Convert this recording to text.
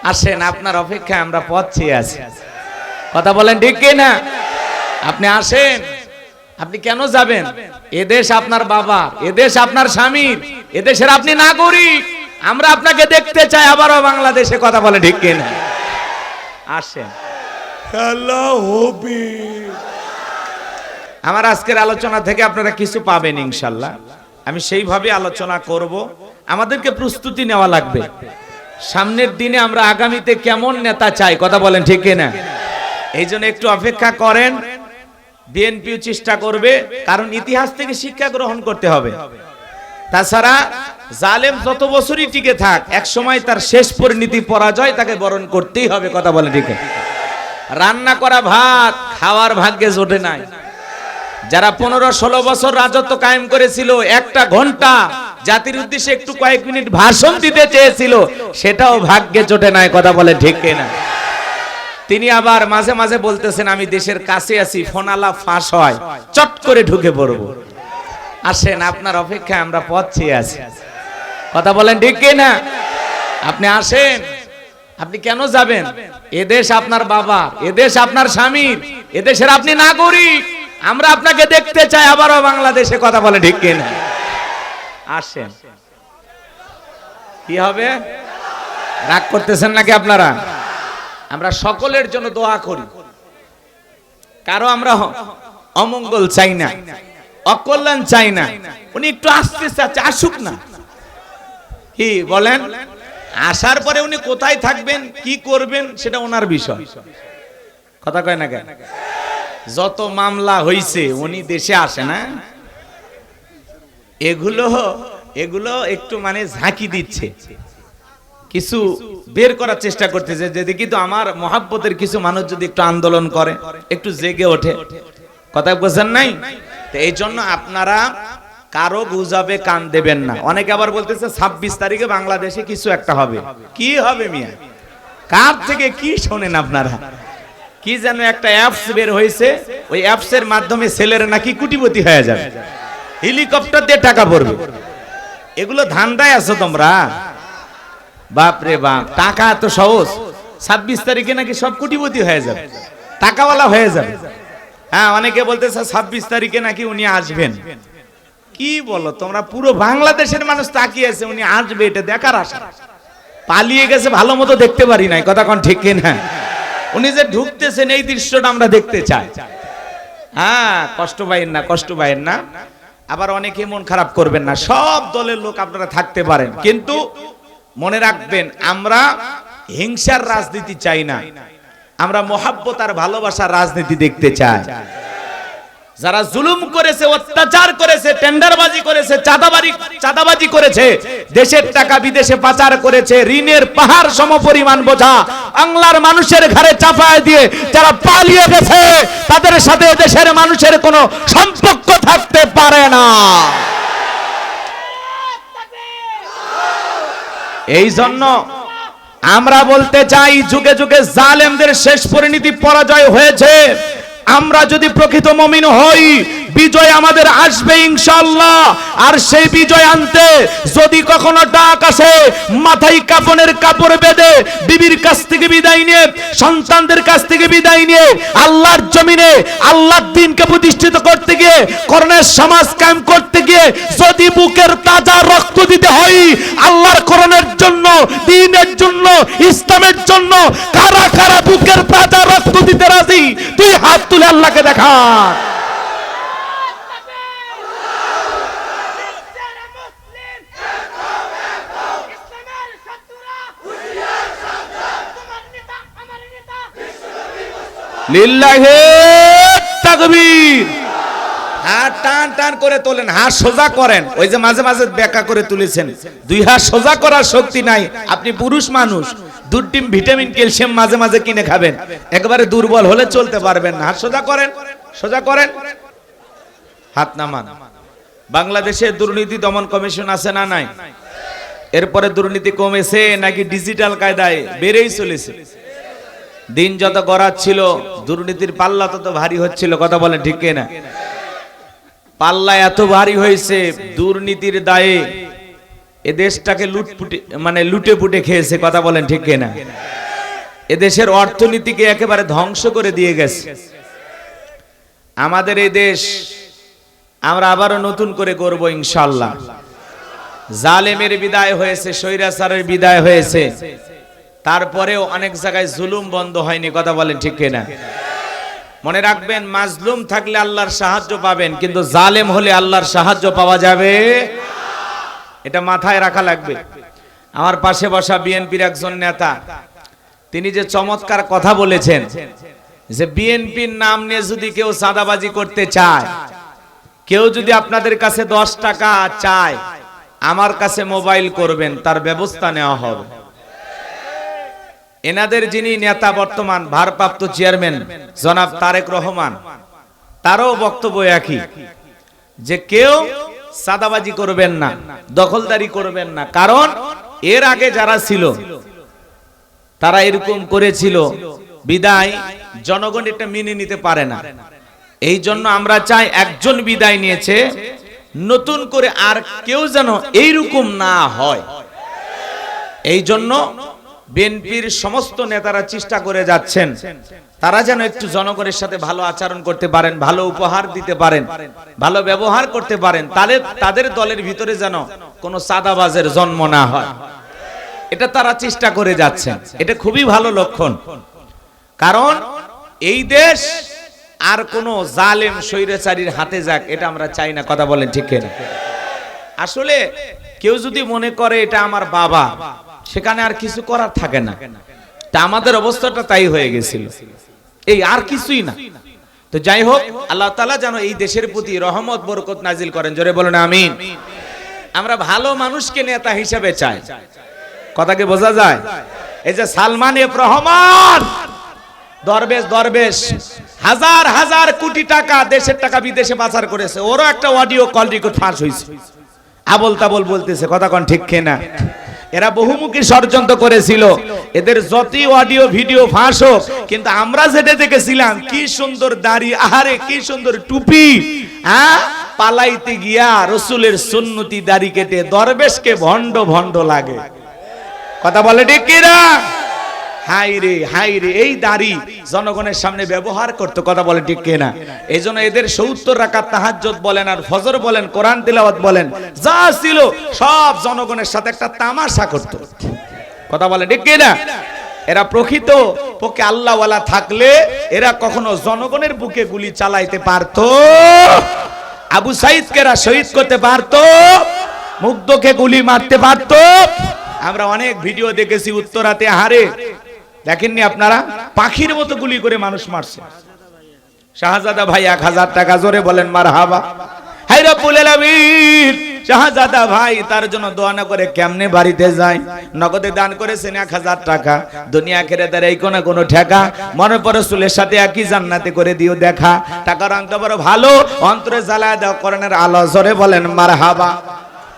আসেন, আপনার অপেক্ষায় আমরা পথ চেয়ে আছি। কথা বলেন ঠিক কি না? আপনি আসেন। আপনি কেন যাবেন? এদেশ আপনার বাবার, এদেশ আপনার স্বামীর, এদেশের আপনি নাগরিক। আমরা আপনাকে দেখতে চাই আবারও বাংলাদেশে। কথা বলে ঠিক কি না? আসেন। আল্লাহ হাফেজ। আমার আজকের আলোচনা থেকে আপনারা কিছু পাবেন ইনশাআল্লাহ। আমি সেইভাবে আলোচনা করব। আমাদেরকে প্রস্তুতি নেওয়া লাগবে। সামনের দিনে আমরা আগামীতে কেমন নেতা চাই, কথা বলেন ঠিক কি না? এই জন্য একটু অপেক্ষা করেন। বিএনপিও চেষ্টা করবে, কারণ ইতিহাস থেকে শিক্ষা গ্রহণ করতে হবে। তাছাড়া জালেম যত বছরই টিকে থাক, এক সময় তার শেষ পরিণতি পরাজয়, তাকে বরণ করতেই হবে। কথা বলেন ঠিক। রান্না করা ভাত খাওয়ার ভাগ্যে জোটে নাই। যারা 15-16 বছর রাজত্ব কায়েম করেছিল, একটা ঘন্টা জাতির উদ্দেশ্যে একটু কয়েক মিনিট ভাষণ দিতে চেয়েছিল, সেটাও ভাগ্যে জোটে নাই। কথা বলে ঠিক কিনা? তিনি আবার মাঝে মাঝে বলতেছেন, আমি দেশের কাছে আছি, ফোনালা ফাঁস হয় চট করে ঢুকে পড়ব। আসেন, আপনার অপেক্ষায় আমরা পথ চেয়ে আছি। কথা বলেন ঠিক কিনা? আপনি আসেন। আপনি কেন যাবেন? এদেশ আপনার বাবার, এদেশ আপনার স্বামীর, এদেশের আপনি নাগরিক। আমরা আপনাকে দেখতে চাই আবারও বাংলাদেশে। কথা বলে ঠিক কিনা? আসেন। কি হবে? রাগ করতেছেন নাকি আপনারা? আমরা সকলের জন্য দোয়া করি। কারো আমরা অমঙ্গল চাই না, অকল্যাণ চাই না। উনি একটু আসতে চাচ্ছে, আসুক না। কি বলেন? আসার পরে উনি কোথায় থাকবেন, কি করবেন, সেটা ওনার বিষয়। কথা কয় না কেন? যত মামলা হইছে, উনি দেশে আসে না। এগুলো একটু মানে ঝাঁকি দিচ্ছে, কিছু বের করার চেষ্টা করতেছে যে দেখি তো আমার মহাব্বতের কিছু মানুষ যদি একটু আন্দোলন করে, একটু জেগে ওঠে। কথা বুঝেন নাই? তো এই জন্য আপনারা কারো গুজবে কান দেবেন না। অনেকে আবার বলতেছে 26 তারিখে বাংলাদেশে কিছু একটা হবে। কি হবে মিয়া? কার থেকে কি শোনেন আপনারা? কি যেন একটা অ্যাপস বের হয়েছে, ওই অ্যাপস এর মাধ্যমে ছেলেরা নাকি কোটিপতি হয়ে যাবে, হেলিকপ্টার দিয়ে টাকা পড়বে। এগুলো ধান্দায় আছো তোমরা? বাপরে বাপ, টাকা এত সহজ? 26 তারিখে নাকি সব কোটিপতি হয়ে যাবে, টাকাওয়ালা হয়ে যাবে। হ্যাঁ, অনেকে বলতেছে 26 তারিখে নাকি উনি আসবেন। কি বলো তোমরা? পুরো বাংলাদেশের মানুষ তাকিয়ে আছে উনি আসবে, এটা দেখার আশা। পালিয়ে গেছে, ভালো মতো দেখতে পারি নাই। কথা কোন ঠিক কিনা? উনি যে ঢুকতেছেন, এই দৃশ্যটা আমরা দেখতে চাই। হ্যাঁ, কষ্ট পাইেন না, কষ্ট পাইেন না। আবার অনেকে মন খারাপ করবেন না। সব দলের লোক আপনারা থাকতে পারেন, কিন্তু মনে রাখবেন, আমরা হিংসার রাজনীতি চাই না। আমরা মহাব্বত আর ভালোবাসার রাজনীতি দেখতে চাই। যারা জুলুম করেছে, অত্যাচার করেছে, টেন্ডারবাজি করেছে, চাঁদাবাজি করেছে, দেশের টাকা বিদেশে পাচার করেছে, ঋণের পাহাড় সমপরিমাণ বোঝা বাংলার মানুষের ঘাড়ে চাপায় দিয়ে যারা পালিয়ে গেছে, তাদের সাথে দেশের মানুষের কোনো সম্পর্ক থাকতে পারে না। এই জন্য আমরা বলতে চাই, যুগে যুগে জালেমদের শেষ পরিণতি পরাজয় হয়েছে। আমরা যদি প্রকৃত মুমিন হই, বিজয় আমাদের আসবে ইনশাআল্লাহ। আর সেই বিজয় আনতে যদি কখনো ডাক আসে, মাথায় কাফনের কাপড় বেঁধে বিবির কাছ থেকে বিদায় নিয়ে, সন্তানদের কাছ থেকে বিদায় নিয়ে, আল্লাহর জমিনে আল্লাহর দ্বীনকে প্রতিষ্ঠিত করতে গিয়ে, কোরআনের সমাজ কায়েম করতে গিয়ে যদি বুকের তাজা রক্ত দিতে হয় আল্লাহর কোরআনের জন্য, দ্বীনের জন্য, ইসলামের জন্য, কারা কারা বুকের তাজা রক্ত দিতে রাজি? তুই হাত তুলে আল্লাহকে দেখা। লিল্লাহি তাকবীর। হাত টান টান করে তোলেন, হাত সোজা করেন। ওই যে মাঝে মাঝে বেঁকা করে তুলেছেন, দুই হাত সোজা করার শক্তি নাই। আপনি পুরুষ মানুষ, দুধ ডিম ভিটামিন ক্যালসিয়াম মাঝে মাঝে কিনে খাবেন, একবারে দুর্বল হলে চলতে পারবেন না। হাত সোজা করেন, সোজা করেন, হাত নামান। বাংলাদেশে দুর্নীতি দমন কমিশন আছে না নাই? এরপরে দুর্নীতি কমেছে নাকি ডিজিটাল কায়দায় বেড়েই চলেছে? দিন যত গড়াচ্ছিল, দুর্নীতির পাল্লা তত ভারী হচ্ছিল। কথা বলেন ঠিক কিনা? পাল্লা এত ভারী হয়েছে, দুর্নীতির দায়ে এ দেশটাকে লুটে পুটে খেয়েছে। কথা বলেন ঠিক কিনা? এদেশের অর্থনীতিকে একেবারে ধ্বংস করে দিয়ে গেছে। আমাদের এই দেশ আমরা আবারও নতুন করে গড়ব ইনশাআল্লাহ। জালেমের বিদায় হয়েছে, স্বৈরাচারের বিদায় হয়েছে, তারপরেও অনেক জায়গায় জুলুম বন্ধ হয়নি। কথা বলেন ঠিক কিনা? মনে রাখবেন, মাজলুম থাকলে আল্লাহর সাহায্য পাবেন, কিন্তু জালেম হলে আল্লাহর সাহায্য পাওয়া যাবে, এটা মাথায় রাখা লাগবে। আমার পাশে বসা বিএনপির একজন নেতা, তিনি যে চমৎকার কথা বলেছেন যে বিএনপির নাম নিয়ে যদি কেউ চাঁদাবাজি করতে চায়, কেউ যদি আপনাদের কাছে 10 টাকা চায়, আমার কাছে মোবাইল করবেন, তার ব্যবস্থা নেওয়া হবে। এনাদের যিনি নেতা বর্তমান ভারপ্রাপ্ত চেয়ারম্যান জনাব তারেক রহমান, তারও বক্তব্য একই, যে কেউ চাঁদাবাজি করবেন না, দখলদারি করবেন না। কারণ এর আগে যারা ছিল তারা এরকম করেছিল, বিদায় জনগণ এটা মেনে নিতে পারে না। এই জন্য আমরা চাই, একজন বিদায় নিয়েছে, নতুন করে আর কেউ যেন এইরকম না হয়। এই জন্য বিএনপির সমস্ত নেতারা চেষ্টা করে যাচ্ছেন, তারা যেন একটু জনগণের সাথে ভালো আচরণ করতে পারেন, ভালো উপহার দিতে পারেন, ভালো ব্যবহার করতে পারেন, তাদের দলের ভিতরে যেন কোনো চাঁদাবাজের জন্ম না হয়, এটা তারা চেষ্টা করে যাচ্ছেন। এটা খুবই ভালো লক্ষণ। কারণ এই দেশ আর কোনো জালেম স্বৈরাচারীর হাতে যাক, এটা আমরা চাই না। কথা বলেন ঠিক কিনা? আসলে কেউ যদি মনে করে এটা আমার বাবা, সেখানে আর কিছু করার থাকে না। তা আমাদের অবস্থাটা তাই হয়ে গেছিল, এই আর কিছুই না। তো যাই হোক, আল্লাহ তাআলা যেন এই দেশের প্রতি রহমত বরকত নাজিল করেন। জোরে বলেন আমিন। আমরা ভালো মানুষকে নেতা হিসেবে চাই। কথা কি বোঝা যায়? এই যে সালমান এফ রহমান দরবেশ হাজার হাজার কোটি টাকা, দেশের টাকা বিদেশে পাচার করেছে, ওরও একটা অডিও কল রেকর্ড ফাঁস হয়েছে, আবল তাবল বলতেছে। কথা কোন ঠিক কিনা? এরা বহুমুখী ষড়যন্ত্র করেছিল, এদের যতই অডিও ভিডিও ফাঁস হোক, কিন্তু আমরা যেটা দেখেছিলাম, কি সুন্দর দাড়ি, আহারে কি সুন্দর টুপি, পালাইতে গিয়া রসুলের সুন্নতি দাড়ি কেটে দরবেশকে ভণ্ড ভণ্ড লাগে। কথা বলে ঠিক কিনা? হাই রে, এই দাড়ি জনগণের সামনে ব্যবহার করতে। কথা বলে ঠিক কিনা? এই জন্য এদের 70 রাকাত তাহাজ্জুদ বলেন আর ফজর বলেন, কোরআন তিলাওয়াত বলেন, যা ছিল সব জনগণের সাথে একটা তামাশা করত। কথা বলে ঠিক কিনা? এরা প্রকৃত পক্ষে আল্লাহওয়ালা থাকলে এরা কখনো জনগণের বুকে গুলি চালাইতে পারতো, আবু সাইদকে এরা শহীদ করতে পারতো, মুগ্ধকে গুলি মারতে পারতো। আমরা অনেক ভিডিও দেখেছি উত্তরাতে, হারে দেখেননি আপনারা? পাখির মতো গুলি করে মানুষ মারছে। শাহজাদা ভাই 1000 টাকা, জোরে বলেন মারহাবা। হায় রব্বুল আলামিন, শাহজাদা ভাই তার জন্য দোয়া না করে কেমনে বাড়িতে যায়? নগদে দান করেছেন 1000 টাকা, দুনিয়া আখিরাতের এই কোন কোন ঠেকা, মনে পড়ে রাসূলের সাথে একই জান্নাতে করে দিও দেখা। টাকার অঙ্ক বড় ভালো, অন্তরে জ্বালায় দাও কোরআনের আলো, জোরে বলেন মারহাবা।